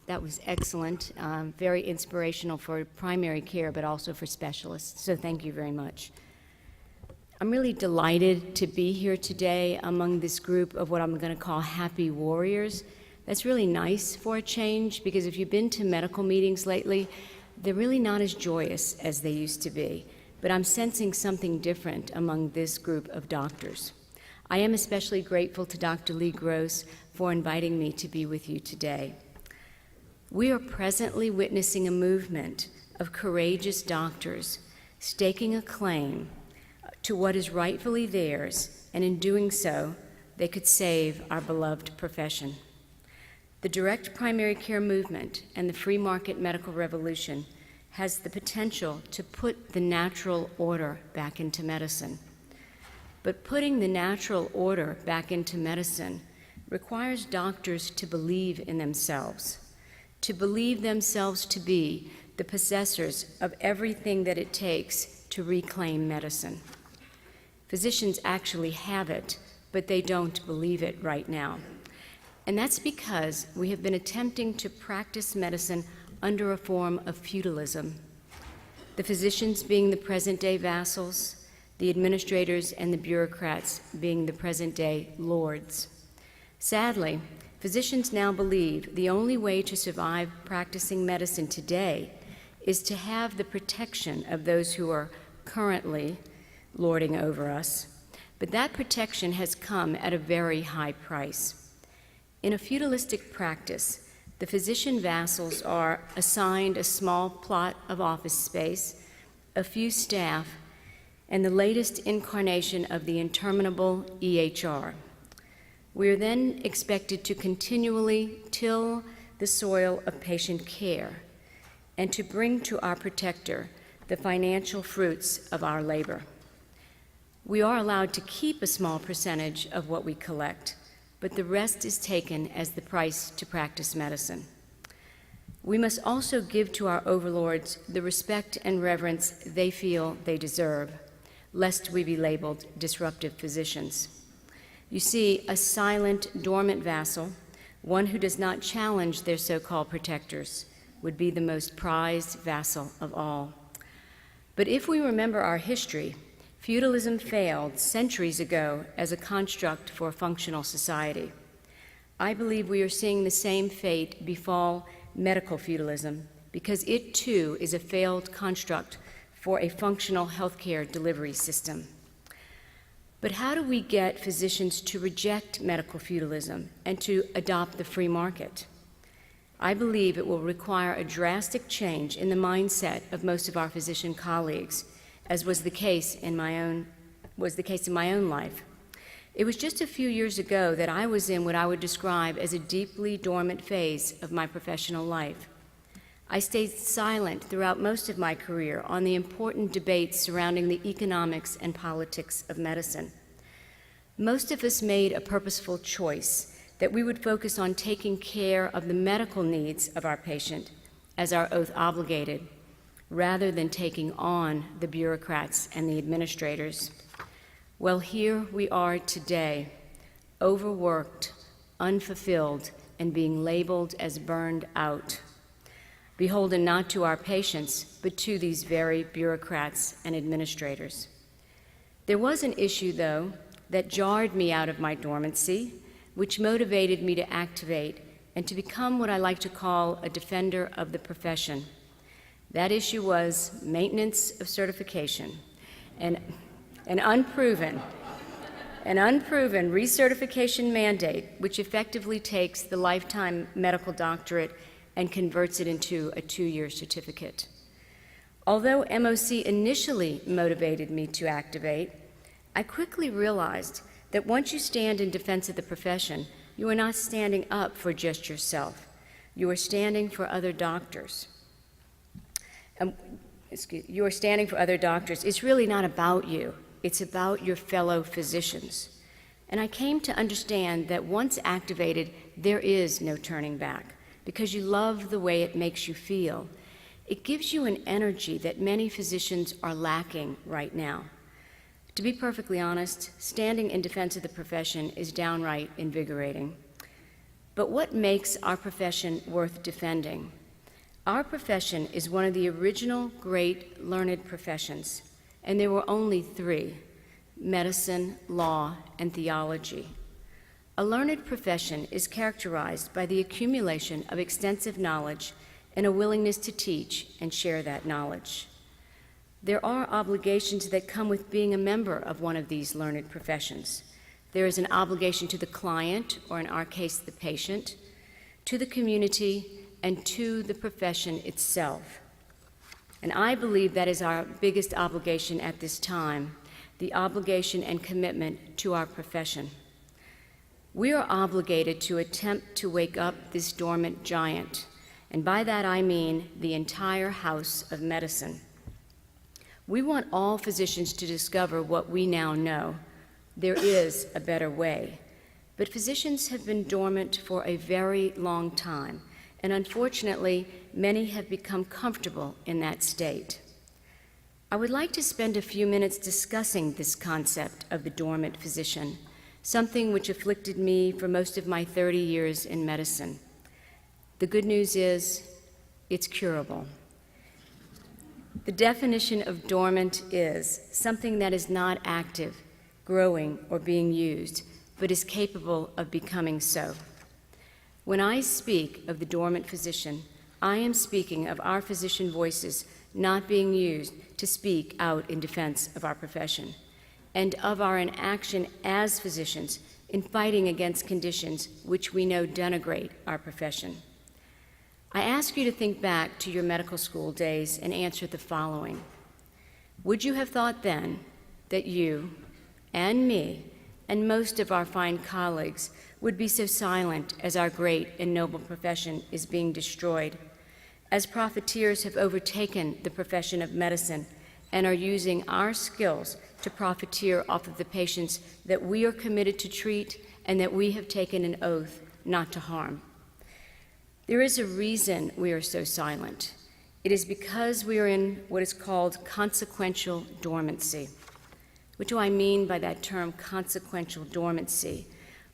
That was excellent, very inspirational for primary care, but also for specialists. So thank you very much. I'm really delighted to be here today among this group of what I'm going to call happy warriors. That's really nice for a change, because if you've been to medical meetings lately, they're really not as joyous as they used to be. But I'm sensing something different among this group of doctors. I am especially grateful to Dr. Lee Gross for inviting me to be with you today. We are presently witnessing a movement of courageous doctors staking a claim to what is rightfully theirs, and in doing so, they could save our beloved profession. The direct primary care movement and the free market medical revolution has the potential to put the natural order back into medicine. But putting the natural order back into medicine requires doctors to believe in themselves, to believe themselves to be the possessors of everything that it takes to reclaim medicine. Physicians actually have it, but they don't believe it right now. And that's because we have been attempting to practice medicine under a form of feudalism, the physicians being the present-day vassals, the administrators and the bureaucrats being the present-day lords. Sadly, physicians now believe the only way to survive practicing medicine today is to have the protection of those who are currently lording over us. But that protection has come at a very high price. In a feudalistic practice, the physician vassals are assigned a small plot of office space, a few staff, and the latest incarnation of the interminable EHR. We are then expected to continually till the soil of patient care and to bring to our protector the financial fruits of our labor. We are allowed to keep a small percentage of what we collect, but the rest is taken as the price to practice medicine. We must also give to our overlords the respect and reverence they feel they deserve, lest we be labeled disruptive physicians. You see, a silent, dormant vassal, one who does not challenge their so-called protectors, would be the most prized vassal of all. But if we remember our history, feudalism failed centuries ago as a construct for a functional society. I believe we are seeing the same fate befall medical feudalism, because it too is a failed construct for a functional healthcare delivery system. But how do we get physicians to reject medical feudalism and to adopt the free market? I believe it will require a drastic change in the mindset of most of our physician colleagues, as was the case in my own life. It was just a few years ago that I was in what I would describe as a deeply dormant phase of my professional life. I stayed silent throughout most of my career on the important debates surrounding the economics and politics of medicine. Most of us made a purposeful choice that we would focus on taking care of the medical needs of our patient as our oath obligated, rather than taking on the bureaucrats and the administrators. Well, here we are today, overworked, unfulfilled, and being labeled as burned out, beholden not to our patients, but to these very bureaucrats and administrators. There was an issue, though, that jarred me out of my dormancy, which motivated me to activate and to become what I like to call a defender of the profession. That issue was maintenance of certification, an unproven recertification mandate, which effectively takes the lifetime medical doctorate and converts it into a 2-year certificate. Although MOC initially motivated me to activate, I quickly realized that once you stand in defense of the profession, you are not standing up for just yourself. You are standing for other doctors. You are standing for other doctors. It's really not about you. It's about your fellow physicians. And I came to understand that once activated, there is no turning back, because you love the way it makes you feel. It gives you an energy that many physicians are lacking right now. To be perfectly honest, standing in defense of the profession is downright invigorating. But what makes our profession worth defending? Our profession is one of the original great learned professions, and there were only three: medicine, law, and theology. A learned profession is characterized by the accumulation of extensive knowledge and a willingness to teach and share that knowledge. There are obligations that come with being a member of one of these learned professions. There is an obligation to the client, or in our case, the patient, to the community, and to the profession itself. And I believe that is our biggest obligation at this time, the obligation and commitment to our profession. We are obligated to attempt to wake up this dormant giant, and by that I mean the entire house of medicine. We want all physicians to discover what we now know. There is a better way. But physicians have been dormant for a very long time, and unfortunately, many have become comfortable in that state. I would like to spend a few minutes discussing this concept of the dormant physician, something which afflicted me for most of my 30 years in medicine. The good news is, it's curable. The definition of dormant is something that is not active, growing, or being used, but is capable of becoming so. When I speak of the dormant physician, I am speaking of our physician voices not being used to speak out in defense of our profession, and of our inaction as physicians in fighting against conditions which we know denigrate our profession. I ask you to think back to your medical school days and answer the following. Would you have thought then that you and me and most of our fine colleagues would be so silent as our great and noble profession is being destroyed, as profiteers have overtaken the profession of medicine and are using our skills to profiteer off of the patients that we are committed to treat and that we have taken an oath not to harm? There is a reason we are so silent. It is because we are in what is called consequential dormancy. What do I mean by that term, consequential dormancy?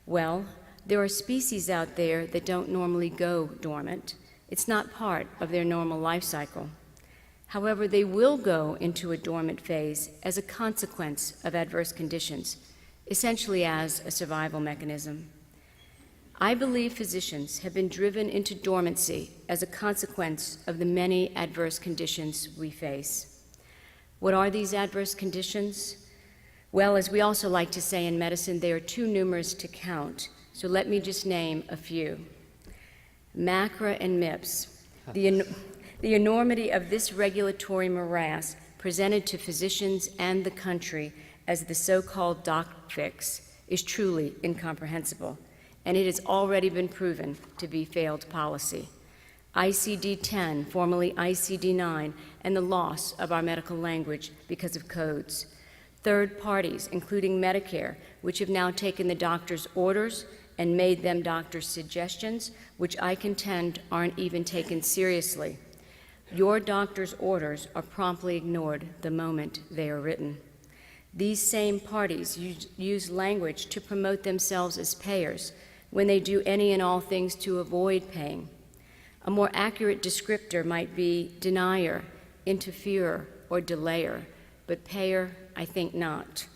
Well, there are species out there that don't normally go dormant. It's not part of their normal life cycle. However, they will go into a dormant phase as a consequence of adverse conditions, essentially as a survival mechanism. I believe physicians have been driven into dormancy as a consequence of the many adverse conditions we face. What are these adverse conditions? Well, as we also like to say in medicine, they are too numerous to count, so let me just name a few. MACRA and MIPS. The enormity of this regulatory morass presented to physicians and the country as the so-called doc fix is truly incomprehensible, and it has already been proven to be failed policy. ICD-10, formerly ICD-9, and the loss of our medical language because of codes. Third parties, including Medicare, which have now taken the doctor's orders and made them doctor's suggestions, which I contend aren't even taken seriously. Your doctor's orders are promptly ignored the moment they are written. These same parties use language to promote themselves as payers when they do any and all things to avoid paying. A more accurate descriptor might be denier, interferer, or delayer, but payer, I think not.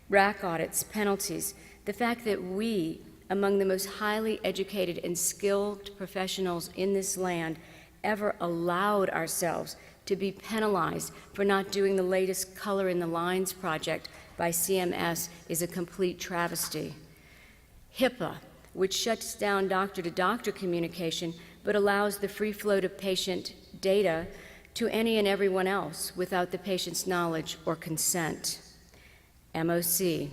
RAC audits, penalties, the fact that we, among the most highly educated and skilled professionals in this land, ever allowed ourselves to be penalized for not doing the latest Color in the Lines project by CMS is a complete travesty. HIPAA, which shuts down doctor-to-doctor communication but allows the free flow of patient data to any and everyone else without the patient's knowledge or consent. MOC.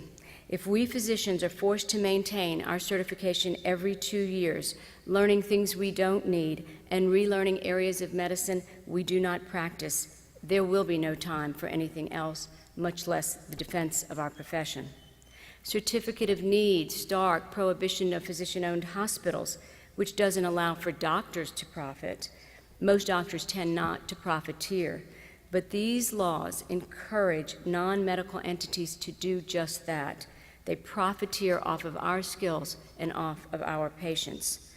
If we physicians are forced to maintain our certification every 2 years, learning things we don't need and relearning areas of medicine we do not practice, there will be no time for anything else, much less the defense of our profession. Certificate of Need, stark prohibition of physician-owned hospitals, which doesn't allow for doctors to profit. Most doctors tend not to profiteer, but these laws encourage non-medical entities to do just that. They profiteer off of our skills and off of our patients.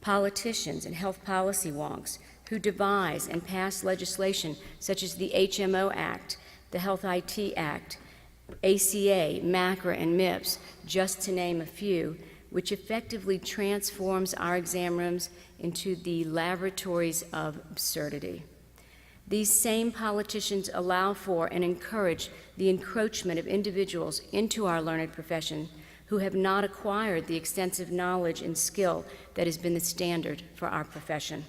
Politicians and health policy wonks who devise and pass legislation such as the HMO Act, the Health IT Act, ACA, MACRA, and MIPS, just to name a few, which effectively transforms our exam rooms into the laboratories of absurdity. These same politicians allow for and encourage the encroachment of individuals into our learned profession who have not acquired the extensive knowledge and skill that has been the standard for our profession.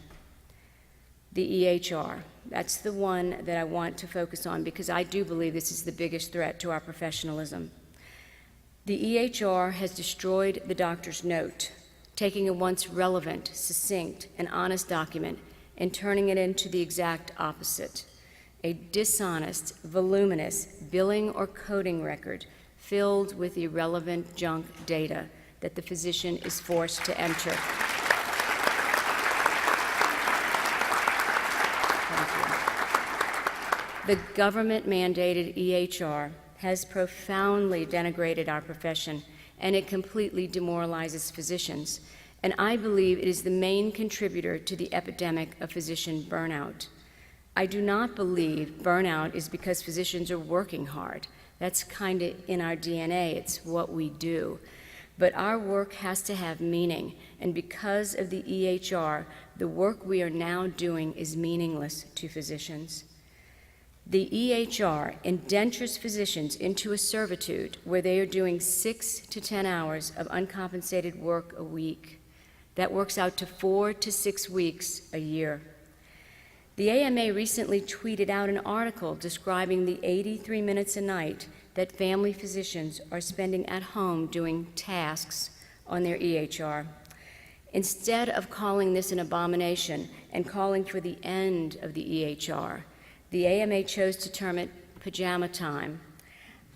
The EHR, that's the one that I want to focus on because I do believe this is the biggest threat to our professionalism. The EHR has destroyed the doctor's note, taking a once relevant, succinct, and honest document and turning it into the exact opposite, a dishonest, voluminous billing or coding record filled with irrelevant junk data that the physician is forced to enter. The government-mandated EHR has profoundly denigrated our profession, and it completely demoralizes physicians. And I believe it is the main contributor to the epidemic of physician burnout. I do not believe burnout is because physicians are working hard. That's kind of in our DNA. It's what we do. But our work has to have meaning, and because of the EHR, the work we are now doing is meaningless to physicians. The EHR indentures physicians into a servitude where they are doing 6 to 10 hours of uncompensated work a week. That works out to 4 to 6 weeks a year. The AMA recently tweeted out an article describing the 83 minutes a night that family physicians are spending at home doing tasks on their EHR. Instead of calling this an abomination and calling for the end of the EHR, the AMA chose to term it pajama time.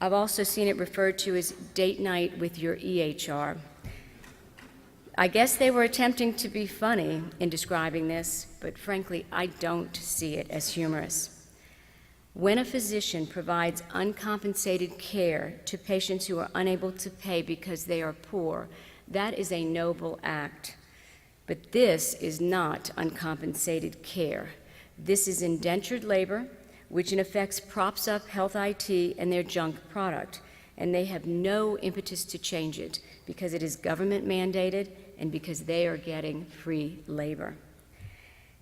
I've also seen it referred to as date night with your EHR. I guess they were attempting to be funny in describing this, but frankly, I don't see it as humorous. When a physician provides uncompensated care to patients who are unable to pay because they are poor, that is a noble act. But this is not uncompensated care. This is indentured labor, which in effect props up health IT and their junk product, and they have no impetus to change it because it is government mandated and because they are getting free labor.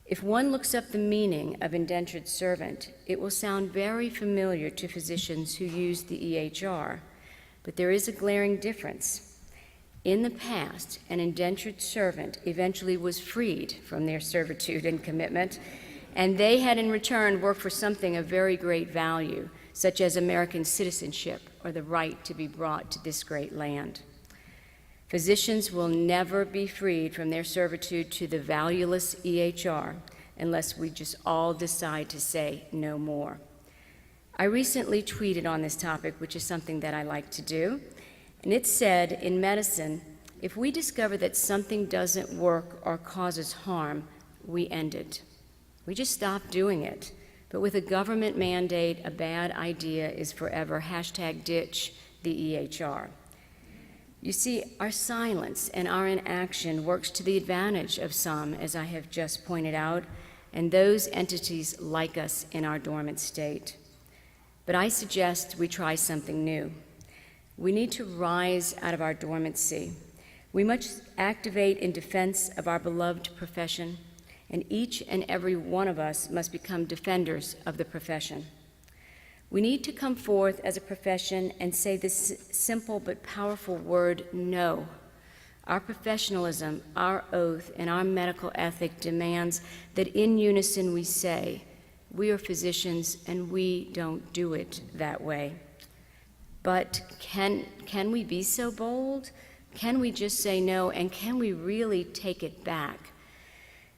If one looks up the meaning of indentured servant, it will sound very familiar to physicians who use the EHR, but there is a glaring difference. In the past, an indentured servant eventually was freed from their servitude and commitment, and they had in return worked for something of very great value, such as American citizenship or the right to be brought to this great land. Physicians will never be freed from their servitude to the valueless EHR unless we just all decide to say no more. I recently tweeted on this topic, which is something that I like to do, and it said, in medicine, if we discover that something doesn't work or causes harm, we end it. We just stop doing it. But with a government mandate, a bad idea is forever. #ditch the EHR. You see, our silence and our inaction works to the advantage of some, as I have just pointed out, and those entities like us in our dormant state. But I suggest we try something new. We need to rise out of our dormancy. We must activate in defense of our beloved profession, and each and every one of us must become defenders of the profession. We need to come forth as a profession and say this simple but powerful word, no. Our professionalism, our oath, and our medical ethic demands that in unison we say, we are physicians and we don't do it that way. But can we be so bold? Can we just say no, and can we really take it back?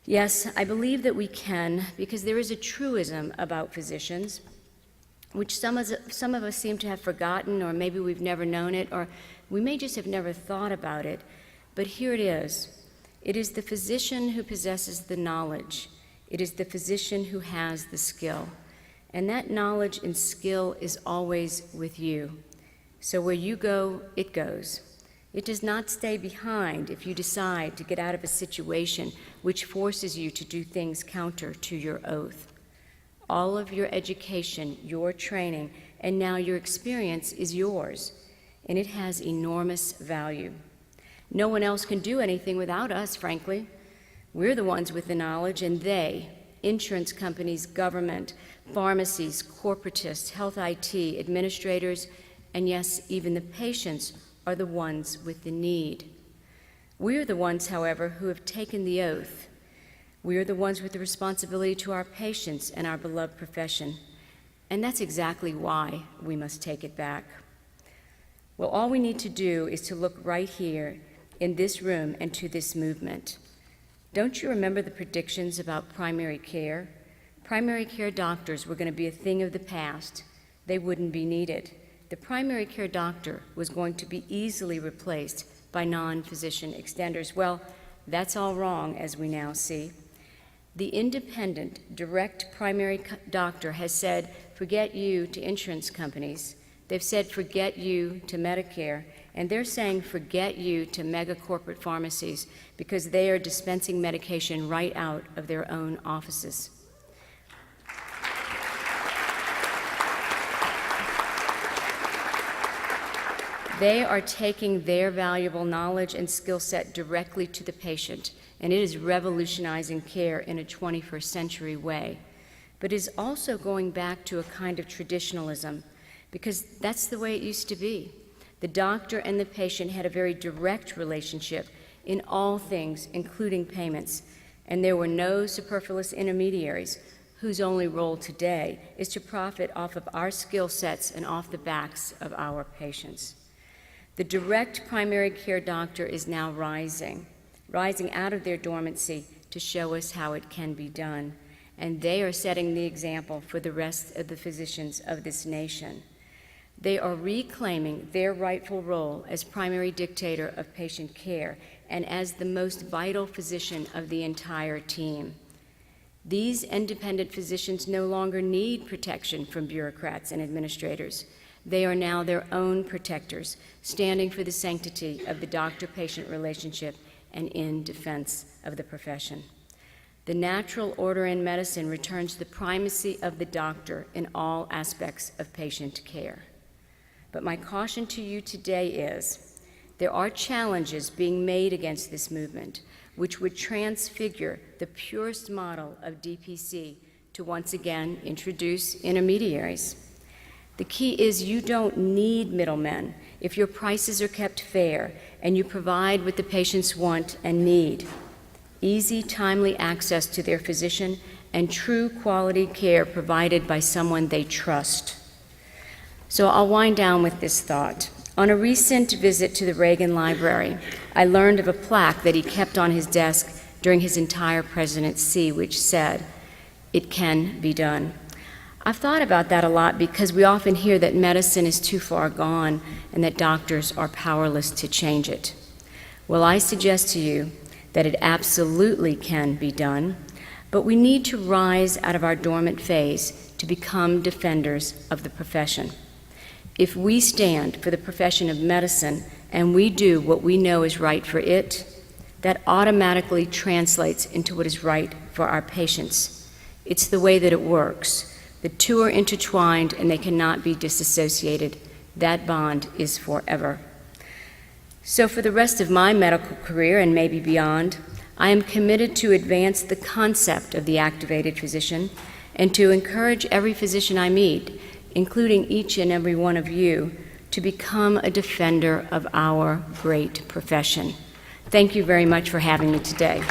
Yes, I believe that we can, because there is a truism about physicians, which some of us seem to have forgotten, or maybe we've never known it, or we may just have never thought about it. But here it is. It is the physician who possesses the knowledge. It is the physician who has the skill. And that knowledge and skill is always with you. So where you go, it goes. It does not stay behind if you decide to get out of a situation which forces you to do things counter to your oath. All of your education, your training, and now your experience is yours, and it has enormous value. No one else can do anything without us, frankly. We're the ones with the knowledge, and they, insurance companies, government, pharmacies, corporatists, health IT, administrators, and yes, even the patients are the ones with the need. We're the ones, however, who have taken the oath. We are the ones with the responsibility to our patients and our beloved profession. And that's exactly why we must take it back. Well, all we need to do is to look right here in this room and to this movement. Don't you remember the predictions about primary care? Primary care doctors were going to be a thing of the past. They wouldn't be needed. The primary care doctor was going to be easily replaced by non-physician extenders. Well, that's all wrong, as we now see. The independent, direct primary doctor has said, forget you to insurance companies. They've said, forget you to Medicare. And they're saying, forget you to mega corporate pharmacies because they are dispensing medication right out of their own offices. They are taking their valuable knowledge and skill set directly to the patient, and it is revolutionizing care in a 21st century way. But it is also going back to a kind of traditionalism, because that's the way it used to be. The doctor and the patient had a very direct relationship in all things, including payments, and there were no superfluous intermediaries whose only role today is to profit off of our skill sets and off the backs of our patients. The direct primary care doctor is now rising out of their dormancy to show us how it can be done. And they are setting the example for the rest of the physicians of this nation. They are reclaiming their rightful role as primary dictator of patient care and as the most vital physician of the entire team. These independent physicians no longer need protection from bureaucrats and administrators. They are now their own protectors, standing for the sanctity of the doctor-patient relationship and in defense of the profession. The natural order in medicine returns the primacy of the doctor in all aspects of patient care. But my caution to you today is, there are challenges being made against this movement, which would transfigure the purest model of DPC to once again introduce intermediaries. The key is you don't need middlemen if your prices are kept fair and you provide what the patients want and need: easy, timely access to their physician and true quality care provided by someone they trust. So I'll wind down with this thought. On a recent visit to the Reagan Library, I learned of a plaque that he kept on his desk during his entire presidency, which said, "It can be done." I've thought about that a lot because we often hear that medicine is too far gone and that doctors are powerless to change it. Well, I suggest to you that it absolutely can be done, but we need to rise out of our dormant phase to become defenders of the profession. If we stand for the profession of medicine and we do what we know is right for it, that automatically translates into what is right for our patients. It's the way that it works. The two are intertwined and they cannot be disassociated. That bond is forever. So for the rest of my medical career and maybe beyond, I am committed to advance the concept of the activated physician and to encourage every physician I meet, including each and every one of you, to become a defender of our great profession. Thank you very much for having me today.